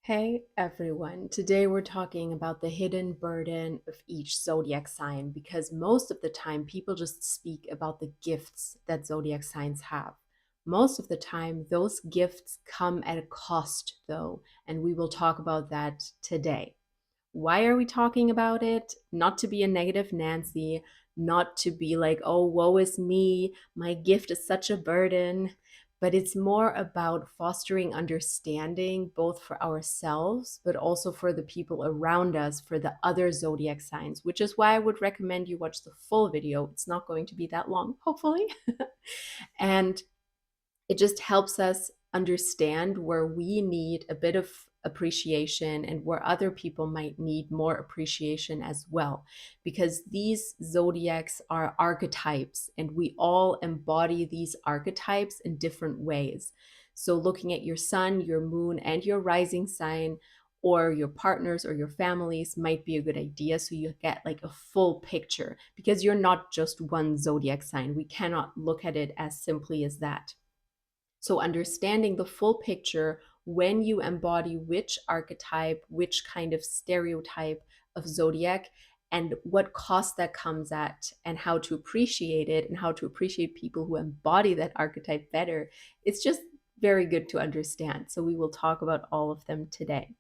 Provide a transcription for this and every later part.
Hey everyone, today we're talking about the hidden burden of each zodiac sign because most of the time people just speak about the gifts that zodiac signs have. Most of the time, those gifts come at a cost, though, and we will talk about that today. Why are we talking about it? Not to be a negative Nancy, not to be like, oh, woe is me, my gift is such a burden, but it's more about fostering understanding both for ourselves, but also for the people around us, for the other zodiac signs, which is why I would recommend you watch the full video. It's not going to be that long, hopefully. And it just helps us understand where we need a bit of appreciation and where other people might need more appreciation as well. Because these zodiacs are archetypes and we all embody these archetypes in different ways. So, looking at your sun, your moon, and your rising sign, or your partners or your families might be a good idea so you get like a full picture because you're not just one zodiac sign. We cannot look at it as simply as that. So, understanding the full picture when you embody which archetype, which kind of stereotype of zodiac, and what cost that comes at, and how to appreciate it, and how to appreciate people who embody that archetype better. It's just very good to understand. So, we will talk about all of them today.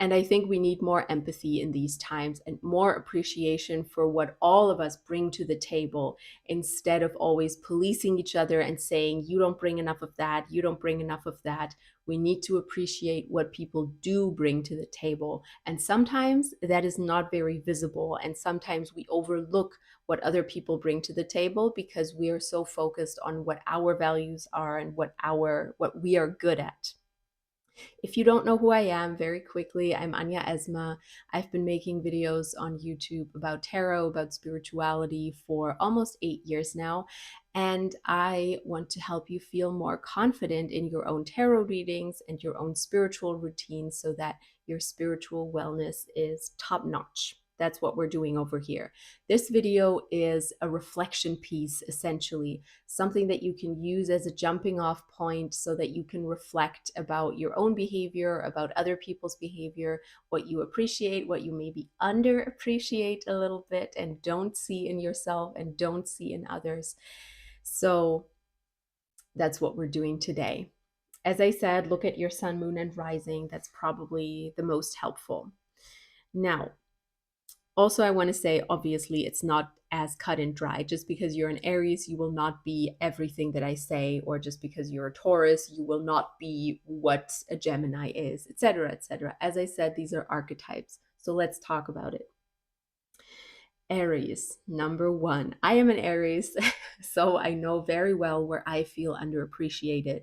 And I think we need more empathy in these times and more appreciation for what all of us bring to the table instead of always policing each other and saying, you don't bring enough of that, you don't bring enough of that. We need to appreciate what people do bring to the table. And sometimes that is not very visible. And sometimes we overlook what other people bring to the table because we are so focused on what our values are and what we are good at. If you don't know who I am, very quickly, I'm Anya Esma. I've been making videos on YouTube about tarot, about spirituality for almost 8 years now. And I want to help you feel more confident in your own tarot readings and your own spiritual routines so that your spiritual wellness is top notch. That's what we're doing over here. This video is a reflection piece, essentially, something that you can use as a jumping off point so that you can reflect about your own behavior, about other people's behavior, what you appreciate, what you maybe underappreciate a little bit and don't see in yourself and don't see in others. So that's what we're doing today. As I said, look at your sun, moon, and rising. That's probably the most helpful. Now, also, I want to say, obviously, it's not as cut and dry. Just because you're an Aries, you will not be everything that I say, or just because you're a Taurus, you will not be what a Gemini is, etc., etc. As I said, these are archetypes. So let's talk about it. Aries, number one. I am an Aries, so I know very well where I feel underappreciated.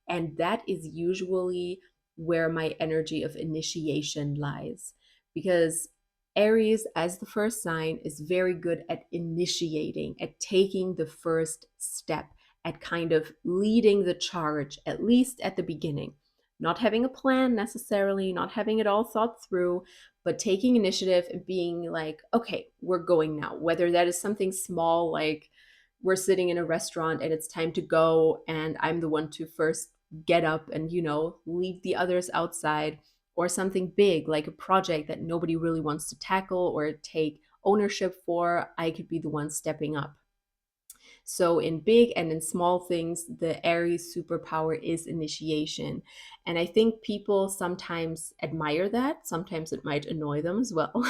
And that is usually where my energy of initiation lies. Because Aries, as the first sign, is very good at initiating, at taking the first step, at kind of leading the charge, at least at the beginning. Not having a plan necessarily, not having it all thought through, but taking initiative and being like, okay, we're going now. Whether that is something small, like we're sitting in a restaurant and it's time to go, and I'm the one to first get up and, leave the others outside, or something big like a project that nobody really wants to tackle or take ownership for, I could be the one stepping up. So, in big and in small things, the Aries superpower is initiation. And I think people sometimes admire that. Sometimes it might annoy them as well.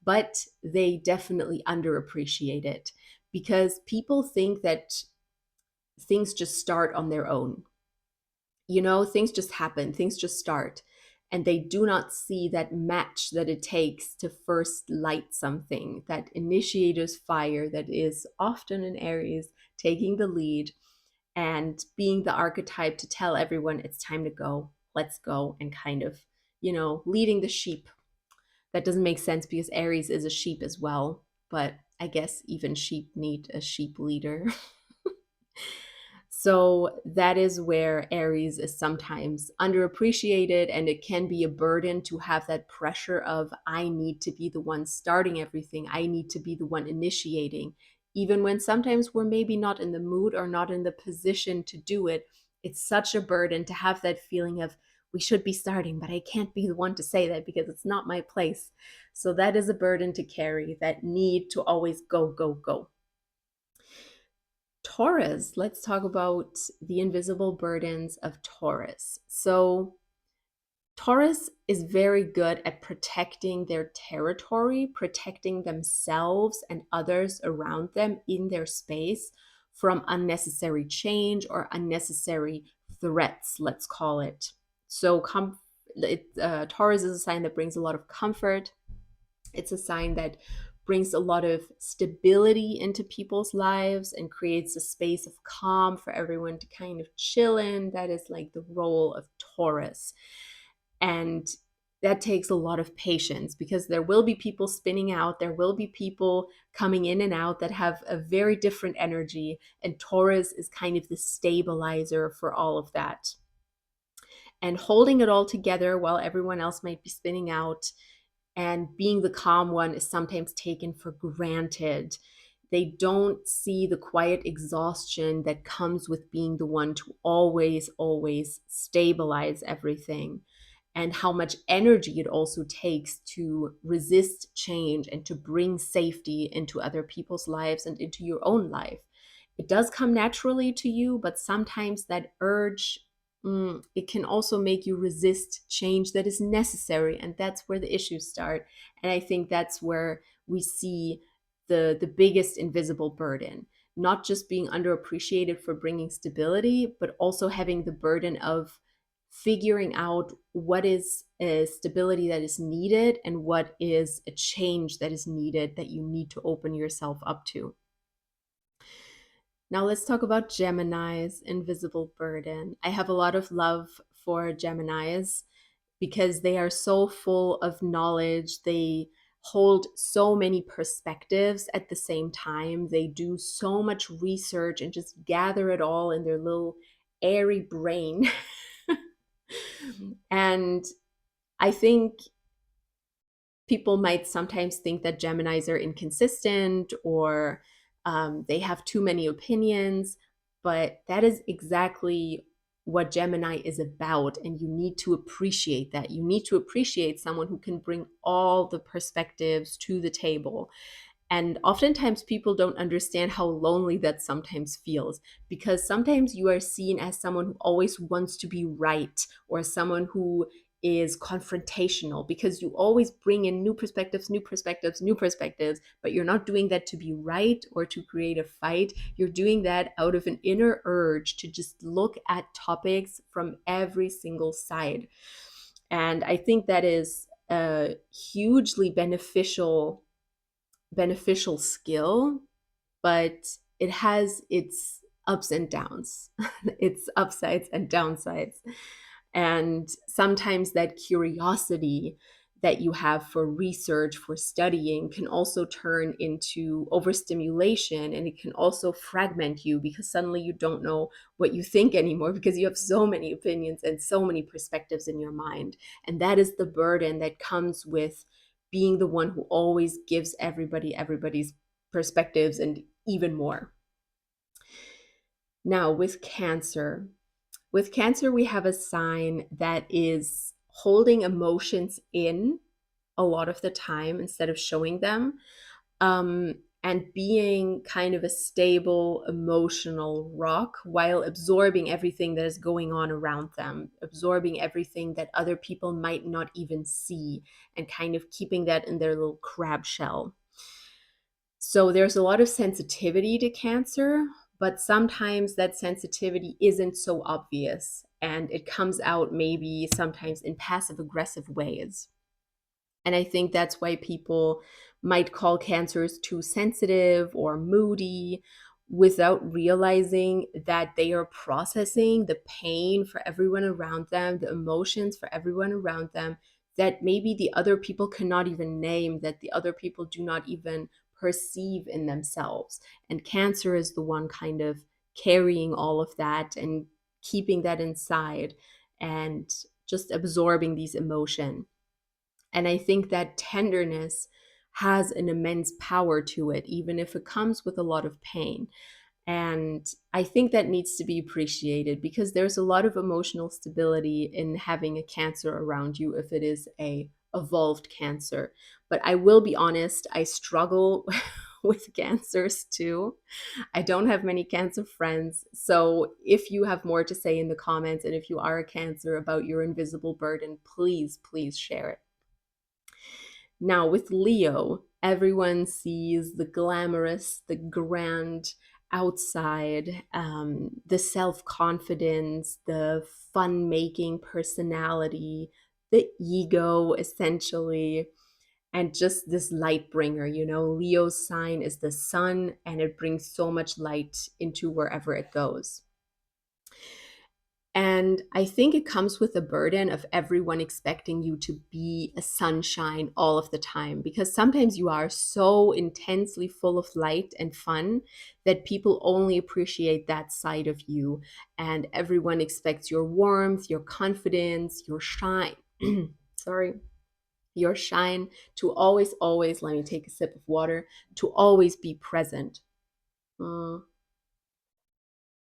But they definitely underappreciate it because people think that things just start on their own. Things just happen, things just start. And they do not see that match that it takes to first light something, that initiator's fire that is often in Aries, taking the lead and being the archetype to tell everyone it's time to go, let's go, and kind of, leading the sheep. That doesn't make sense because Aries is a sheep as well, but I guess even sheep need a sheep leader. So that is where Aries is sometimes underappreciated, and it can be a burden to have that pressure of, I need to be the one starting everything. I need to be the one initiating. Even when sometimes we're maybe not in the mood or not in the position to do it, it's such a burden to have that feeling of, we should be starting, but I can't be the one to say that because it's not my place. So that is a burden to carry, that need to always go, go, go. Taurus, let's talk about the invisible burdens of Taurus. So Taurus is very good at protecting their territory, protecting themselves and others around them in their space from unnecessary change or unnecessary threats, let's call it. So Taurus is a sign that brings a lot of comfort. It's a sign that brings a lot of stability into people's lives and creates a space of calm for everyone to kind of chill in. That is like the role of Taurus. And that takes a lot of patience because there will be people spinning out. There will be people coming in and out that have a very different energy. And Taurus is kind of the stabilizer for all of that. And holding it all together while everyone else might be spinning out and being the calm one is sometimes taken for granted. They don't see the quiet exhaustion that comes with being the one to always, always stabilize everything, and how much energy it also takes to resist change and to bring safety into other people's lives and into your own life. It does come naturally to you, but sometimes that urge, it can also make you resist change that is necessary. And that's where the issues start. And I think that's where we see the biggest invisible burden, not just being underappreciated for bringing stability, but also having the burden of figuring out what is a stability that is needed and what is a change that is needed that you need to open yourself up to. Now let's talk about Gemini's invisible burden. I have a lot of love for Geminis because they are so full of knowledge. They hold so many perspectives at the same time. They do so much research and just gather it all in their little airy brain. And I think people might sometimes think that Geminis are inconsistent or they have too many opinions, but that is exactly what Gemini is about. And you need to appreciate that. You need to appreciate someone who can bring all the perspectives to the table. And oftentimes people don't understand how lonely that sometimes feels, because sometimes you are seen as someone who always wants to be right, or someone who is confrontational, because you always bring in new perspectives, new perspectives, new perspectives, but you're not doing that to be right or to create a fight. You're doing that out of an inner urge to just look at topics from every single side. And I think that is a hugely beneficial skill, but it has its ups and downs, its upsides and downsides. And sometimes that curiosity that you have for research, for studying, can also turn into overstimulation, and it can also fragment you because suddenly you don't know what you think anymore because you have so many opinions and so many perspectives in your mind. And that is the burden that comes with being the one who always gives everybody's perspectives and even more. Now, with Cancer, we have a sign that is holding emotions in a lot of the time instead of showing them, and being kind of a stable emotional rock while absorbing everything that is going on around them, absorbing everything that other people might not even see, and kind of keeping that in their little crab shell. So there's a lot of sensitivity to Cancer, but sometimes that sensitivity isn't so obvious, and it comes out maybe sometimes in passive aggressive ways. And I think that's why people might call Cancers too sensitive or moody without realizing that they are processing the pain for everyone around them, the emotions for everyone around them, that maybe the other people cannot even name, that the other people do not even perceive in themselves. And Cancer is the one kind of carrying all of that and keeping that inside and just absorbing these emotions. And I think that tenderness has an immense power to it, even if it comes with a lot of pain. And I think that needs to be appreciated because there's a lot of emotional stability in having a Cancer around you if it is a evolved Cancer. But I will be honest, I struggle with Cancers too. I don't have many Cancer friends. So if you have more to say in the comments, and if you are a Cancer about your invisible burden, please, please share it. Now, with Leo, everyone sees the glamorous, the grand outside, the self confidence, the fun making personality, the ego, essentially, and just this light bringer. You know, Leo's sign is the sun, and it brings so much light into wherever it goes. And I think it comes with a burden of everyone expecting you to be a sunshine all of the time, because sometimes you are so intensely full of light and fun that people only appreciate that side of you. And everyone expects your warmth, your confidence, your shine. Sorry. Your shine to always, always, let me take a sip of water, to always be present. Mm.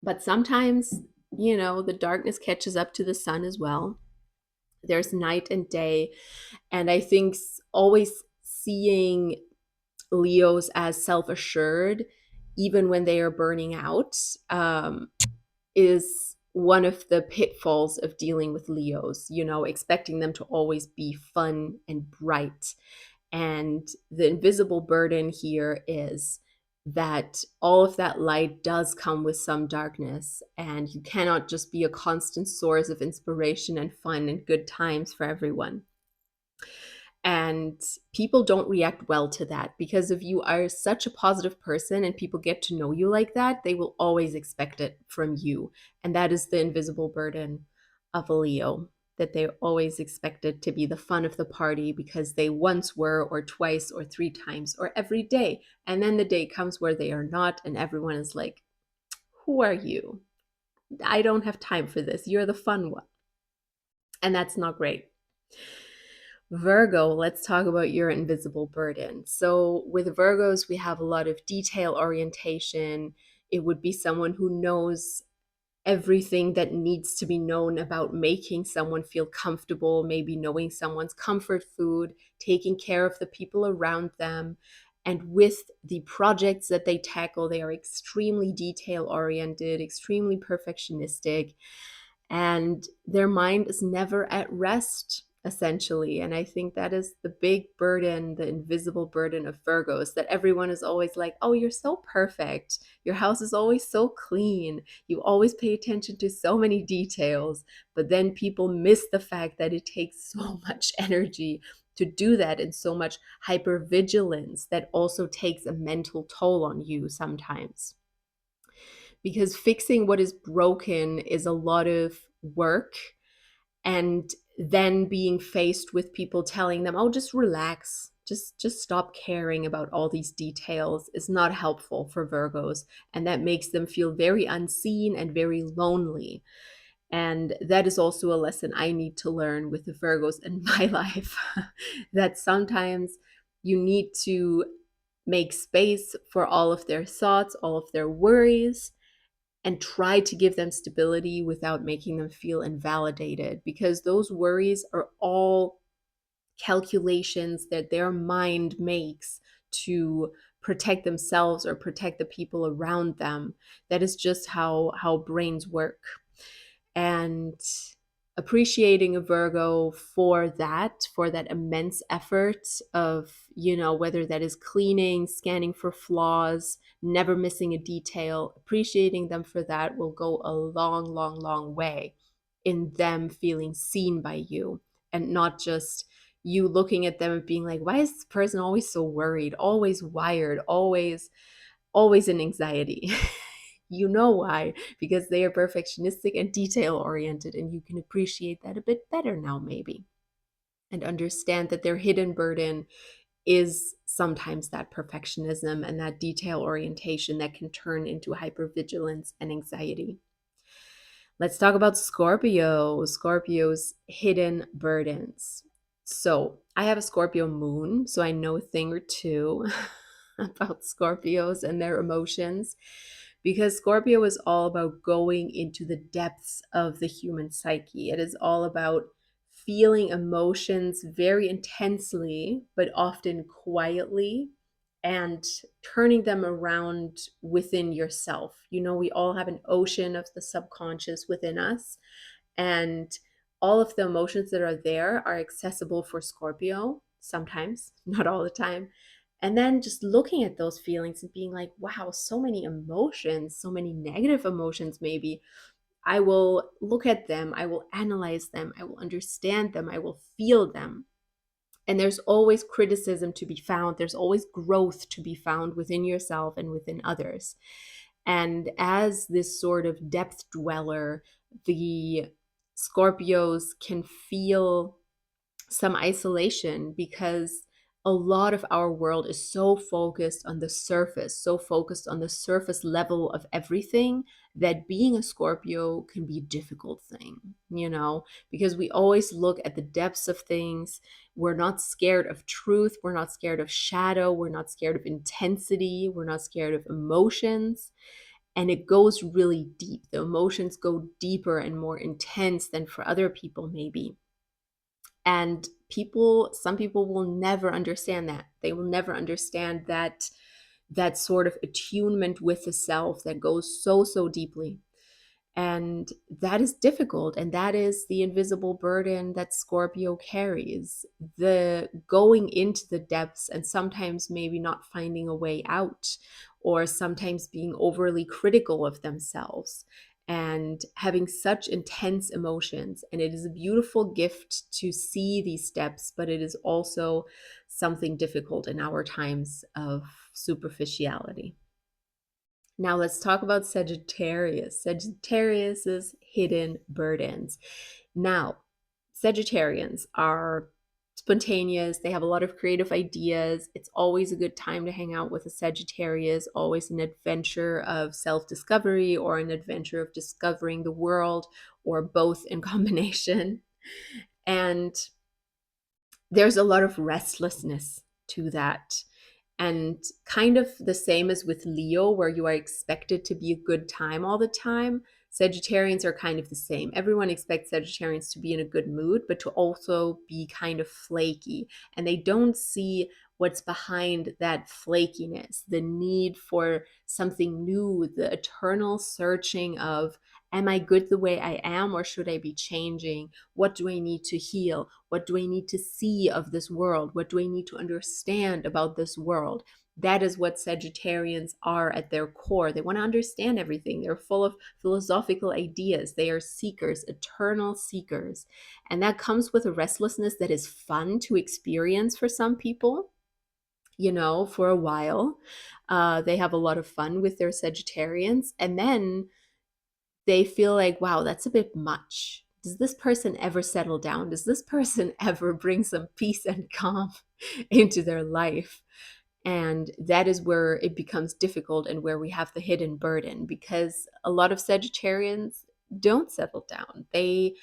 But sometimes, you know, the darkness catches up to the sun as well. There's night and day. And I think always seeing Leos as self assured, even when they are burning out, is one of the pitfalls of dealing with Leos, you know, expecting them to always be fun and bright. And the invisible burden here is that all of that light does come with some darkness, and you cannot just be a constant source of inspiration and fun and good times for everyone. And people don't react well to that, because if you are such a positive person and people get to know you like that, they will always expect it from you. And that is the invisible burden of a Leo, that they always expected to be the fun of the party because they once were, or twice, or three times, or every day. And then the day comes where they are not, and everyone is like, who are you? I don't have time for this. You're the fun one. And that's not great. Virgo, let's talk about your invisible burden. So, with Virgos, we have a lot of detail orientation. It would be someone who knows everything that needs to be known about making someone feel comfortable, maybe knowing someone's comfort food, taking care of the people around them. And with the projects that they tackle, they are extremely detail oriented, extremely perfectionistic, and their mind is never at rest, essentially. And I think that is the big burden, the invisible burden of Virgos, that everyone is always like, oh, you're so perfect, your house is always so clean, you always pay attention to so many details. But then people miss the fact that it takes so much energy to do that, and so much hypervigilance that also takes a mental toll on you sometimes, because fixing what is broken is a lot of work. And then being faced with people telling them, oh, just relax, just stop caring about all these details, is not helpful for Virgos. And that makes them feel very unseen and very lonely. And that is also a lesson I need to learn with the Virgos in my life, that sometimes you need to make space for all of their thoughts, all of their worries, and try to give them stability without making them feel invalidated, because those worries are all calculations that their mind makes to protect themselves or protect the people around them. That is just how brains work. And appreciating a Virgo for that immense effort of, you know, whether that is cleaning, scanning for flaws, never missing a detail, appreciating them for that will go a long, long, long way in them feeling seen by you, and not just you looking at them and being like, why is this person always so worried, always wired, always in anxiety? You know why? Because they are perfectionistic and detail oriented, and you can appreciate that a bit better now, maybe, and understand that their hidden burden is sometimes that perfectionism and that detail orientation that can turn into hypervigilance and anxiety. Let's talk about Scorpio's hidden burdens. So, I have a Scorpio moon, so I know a thing or two about Scorpios and their emotions. because Scorpio is all about going into the depths of the human psyche. It is all about feeling emotions very intensely, but often quietly, and turning them around within yourself. You know, we all have an ocean of the subconscious within us, and all of the emotions that are there are accessible for Scorpio sometimes, not all the time. And then just looking at those feelings and being like, wow, so many emotions, so many negative emotions, maybe. I will look at them, I will analyze them, I will understand them, I will feel them. And there's always criticism to be found, there's always growth to be found within yourself and within others. And as this sort of depth dweller, the Scorpios can feel some isolation because a lot of our world is so focused on the surface, so focused on the surface level of everything, that being a Scorpio can be a difficult thing, you know, because we always look at the depths of things. We're not scared of truth. We're not scared of shadow. We're not scared of intensity. We're not scared of emotions. And it goes really deep. The emotions go deeper and more intense than for other people, maybe. And some people will never understand that. They will never understand that sort of attunement with the self that goes so deeply. And that is difficult. And that is the invisible burden that Scorpio carries, the going into the depths and sometimes maybe not finding a way out, or sometimes being overly critical of themselves and having such intense emotions. And it is a beautiful gift to see these steps, but it is also something difficult in our times of superficiality. Now let's talk about Sagittarius. Sagittarius's hidden burdens. Now, Sagittarians are spontaneous. They have a lot of creative ideas. It's always a good time to hang out with a Sagittarius, always an adventure of self-discovery or an adventure of discovering the world, or both in combination. And there's a lot of restlessness to that. And kind of the same as with Leo, where you are expected to be a good time all the time. Sagittarians are kind of the same. Everyone expects Sagittarians to be in a good mood, but to also be kind of flaky. And they don't see what's behind that flakiness, the need for something new, the eternal searching of, am I good the way I am, or should I be changing? What do I need to heal? What do I need to see of this world? What do I need to understand about this world? That is what Sagittarians are at their core. They want to understand everything. They're full of philosophical ideas. They are seekers, eternal seekers. And that comes with a restlessness that is fun to experience for some people, you know, for a while. They have a lot of fun with their Sagittarians. And then they feel like, wow, that's a bit much. Does this person ever settle down? Does this person ever bring some peace and calm into their life? And that is where it becomes difficult and where we have the hidden burden, because a lot of Sagittarians don't settle down. They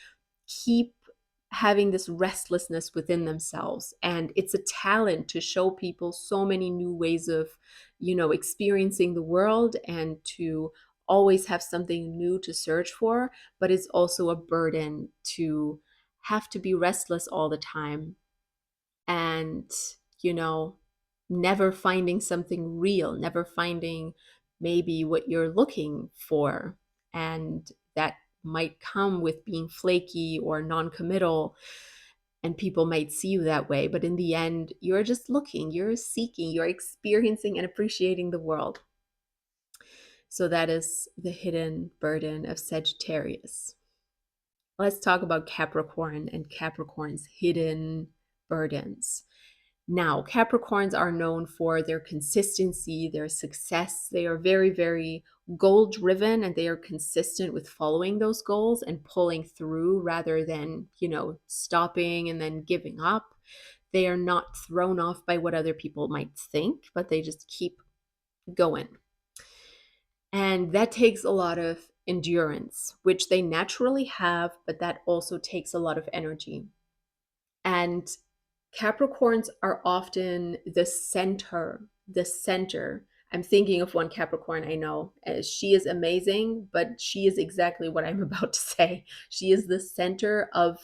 keep having this restlessness within themselves, and it's a talent to show people so many new ways of, you know, experiencing the world, and to always have something new to search for. But it's also a burden to have to be restless all the time, and, you know, never finding something real, never finding maybe what you're looking for. And that might come with being flaky or non-committal, and people might see you that way. But in the end, you're just looking, you're seeking, you're experiencing and appreciating the world. So that is the hidden burden of Sagittarius. Let's talk about Capricorn and Capricorn's hidden burdens. Now, Capricorns are known for their consistency, their success. They are very goal driven, and they are consistent with following those goals and pulling through rather than, you know, stopping and then giving up. They are not thrown off by what other people might think, but they just keep going. And that takes a lot of endurance, which they naturally have, but that also takes a lot of energy. And Capricorns are often the center I'm thinking of one Capricorn I know. She is amazing, but she is exactly what I'm about to say. She is the center of,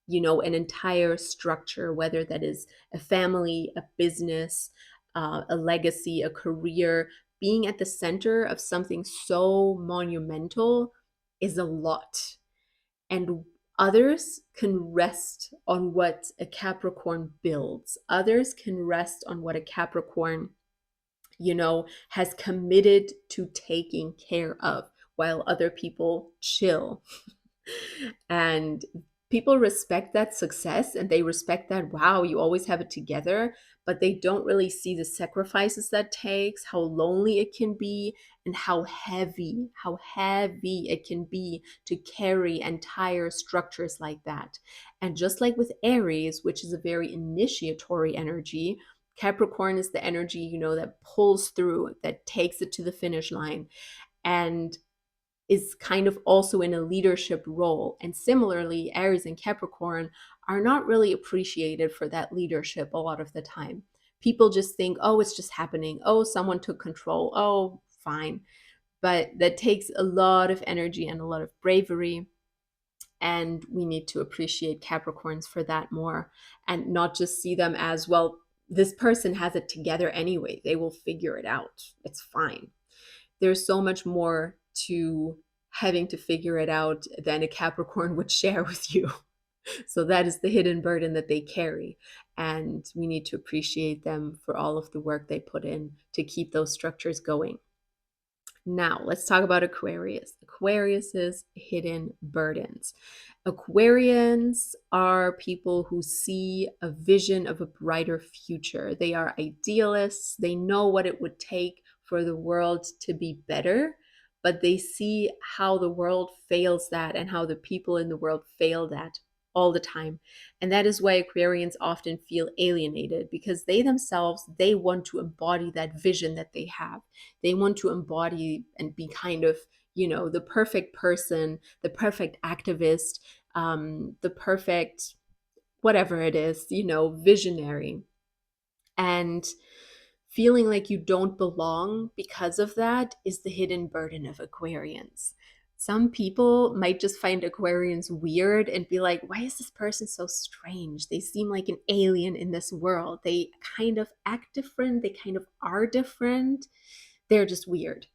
an entire structure, whether that is a family, a business, a legacy, a career. Being at the center of something so monumental is a lot. And others can rest on what a Capricorn builds. Others can rest on what a Capricorn has committed to taking care of, while other people chill. And people respect that success, and they respect that, wow, you always have it together, but they don't really see the sacrifices that takes, how lonely it can be, and how heavy it can be to carry entire structures like that. And just like with Aries, which is a very initiatory energy, Capricorn is the energy, that pulls through, that takes it to the finish line, and is kind of also in a leadership role. And similarly, Aries and Capricorn are not really appreciated for that leadership a lot of the time. People just think, oh, it's just happening. Oh, someone took control. Oh, fine. But that takes a lot of energy and a lot of bravery. And we need to appreciate Capricorns for that more, and not just see them as, well, this person has it together anyway. They will figure it out. It's fine. There's so much more to having to figure it out than a Capricorn would share with you. So that is the hidden burden that they carry. And we need to appreciate them for all of the work they put in to keep those structures going. Now, let's talk about Aquarius. Aquarius's hidden burdens. Aquarians are people who see a vision of a brighter future. They are idealists. They know what it would take for the world to be better, but they see how the world fails that and how the people in the world fail that all the time. And that is why Aquarians often feel alienated, because they themselves, they want to embody that vision that they have. They want to embody and be kind of, the perfect person, the perfect activist, the perfect whatever it is, visionary. And feeling like you don't belong because of that is the hidden burden of Aquarians. Some people might just find Aquarians weird and be like, why is this person so strange? They seem like an alien in this world. They kind of act different. They kind of are different. They're just weird.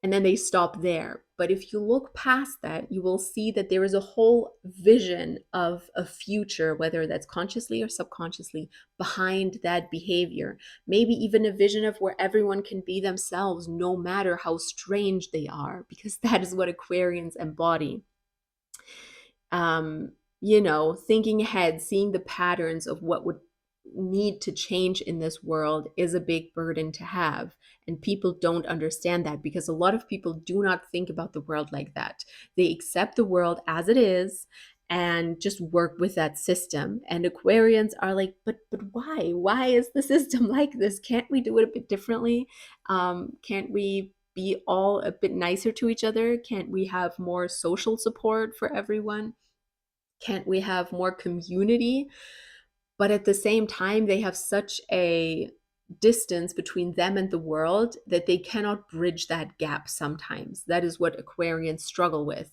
And then they stop there. But if you look past that, you will see that there is a whole vision of a future, whether that's consciously or subconsciously, behind that behavior. Maybe even a vision of where everyone can be themselves, no matter how strange they are, because that is what Aquarians embody. Thinking ahead, seeing the patterns of what would need to change in this world is a big burden to have. And people don't understand that, because a lot of people do not think about the world like that. They accept the world as it is and just work with that system. And Aquarians are like, but why? Why is the system like this? Can't we do it a bit differently? Can't we be all a bit nicer to each other? Can't we have more social support for everyone? Can't we have more community? But at the same time, they have such a distance between them and the world that they cannot bridge that gap sometimes. That is what Aquarians struggle with.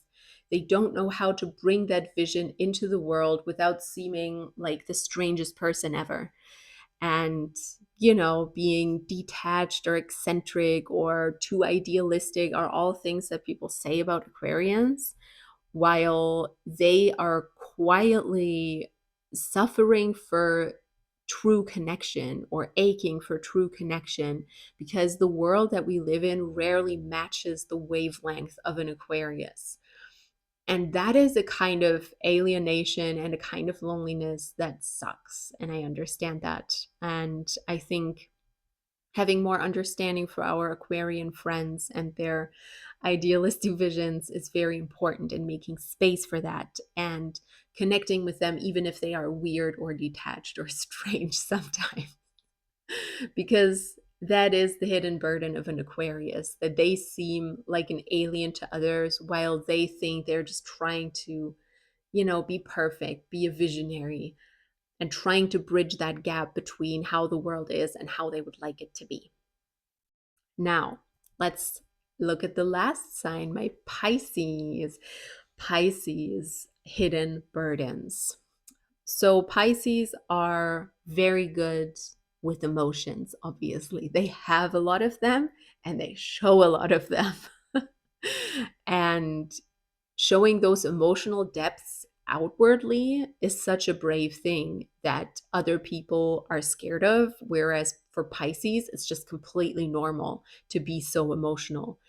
They don't know how to bring that vision into the world without seeming like the strangest person ever. And, being detached or eccentric or too idealistic are all things that people say about Aquarians, while they are quietly suffering for true connection or aching for true connection, because the world that we live in rarely matches the wavelength of an Aquarius. And that is a kind of alienation and a kind of loneliness that sucks. And I understand that. And I think having more understanding for our Aquarian friends and their idealistic visions is very important, in making space for that and connecting with them, even if they are weird or detached or strange sometimes. Because that is the hidden burden of an Aquarius, that they seem like an alien to others while they think they're just trying to, be perfect, be a visionary, and trying to bridge that gap between how the world is and how they would like it to be. Now, let's look at the last sign, my Pisces. Pisces, hidden burdens. So Pisces are very good with emotions, obviously. They have a lot of them and they show a lot of them. And showing those emotional depths outwardly is such a brave thing that other people are scared of. Whereas for Pisces, it's just completely normal to be so emotional.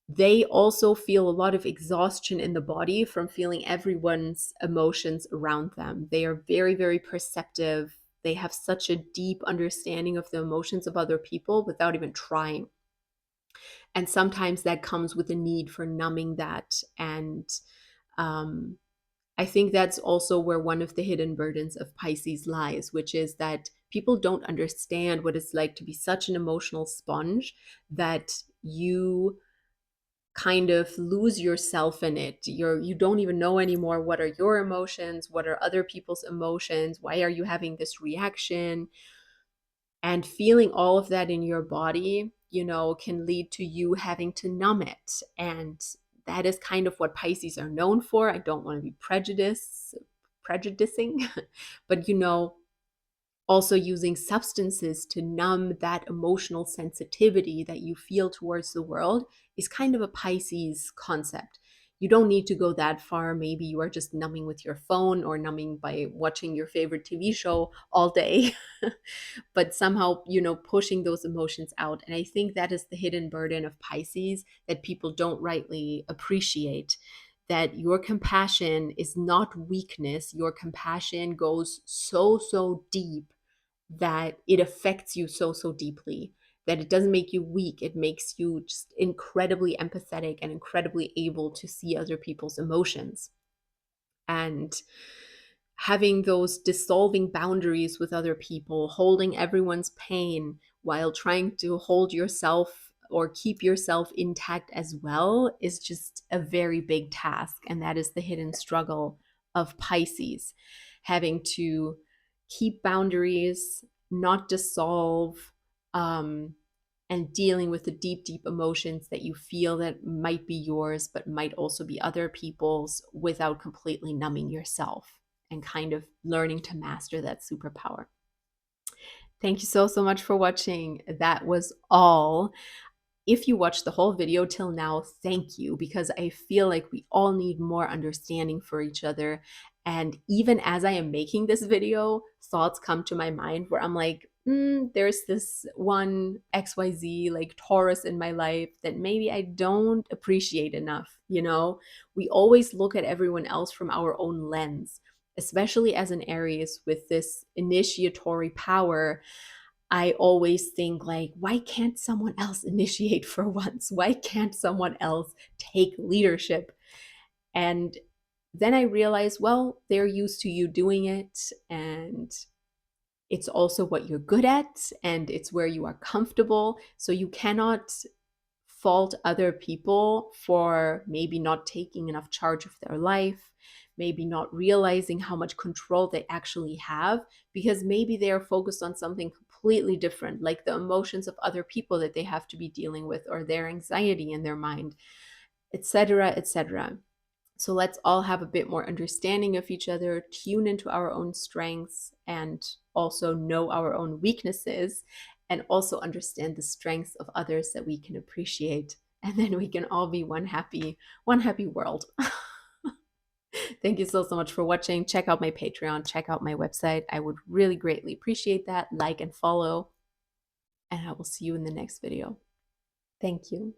They also feel a lot of exhaustion in the body from feeling everyone's emotions around them. They are very, very perceptive. They have such a deep understanding of the emotions of other people without even trying. And sometimes that comes with a need for numbing that. And I think that's also where one of the hidden burdens of Pisces lies, which is that people don't understand what it's like to be such an emotional sponge that you kind of lose yourself in it. You don't even know anymore what are your emotions, what are other people's emotions, why are you having this reaction? And feeling all of that in your body, can lead to you having to numb it. And that is kind of what Pisces are known for. I don't want to be prejudicing, but also using substances to numb that emotional sensitivity that you feel towards the world is kind of a Pisces concept. You don't need to go that far. Maybe you are just numbing with your phone or numbing by watching your favorite TV show all day, but somehow, pushing those emotions out. And I think that is the hidden burden of Pisces that people don't rightly appreciate. That your compassion is not weakness. Your compassion goes so, so deep that it affects you so, so deeply that it doesn't make you weak. It makes you just incredibly empathetic and incredibly able to see other people's emotions. And having those dissolving boundaries with other people, holding everyone's pain while trying to hold yourself or keep yourself intact as well is just a very big task. And that is the hidden struggle of Pisces, having to keep boundaries, not dissolve, and dealing with the deep, deep emotions that you feel that might be yours, but might also be other people's without completely numbing yourself and kind of learning to master that superpower. Thank you so, so much for watching. That was all. If you watched the whole video till now, thank you, because I feel like we all need more understanding for each other. And even as I am making this video, thoughts come to my mind where I'm like, there's this one XYZ, like Taurus in my life that maybe I don't appreciate enough. We always look at everyone else from our own lens, especially as an Aries with this initiatory power. I always think like, why can't someone else initiate for once? Why can't someone else take leadership? And then I realize, well, they're used to you doing it, and it's also what you're good at, and it's where you are comfortable. So you cannot fault other people for maybe not taking enough charge of their life, maybe not realizing how much control they actually have, because maybe they are focused on something completely different, like the emotions of other people that they have to be dealing with, or their anxiety in their mind, etc., etc. So let's all have a bit more understanding of each other, tune into our own strengths, and also know our own weaknesses, and also understand the strengths of others that we can appreciate. And then we can all be one happy world. Thank you so, so much for watching. Check out my Patreon, check out my website. I would really greatly appreciate that. Like and follow, and I will see you in the next video. Thank you.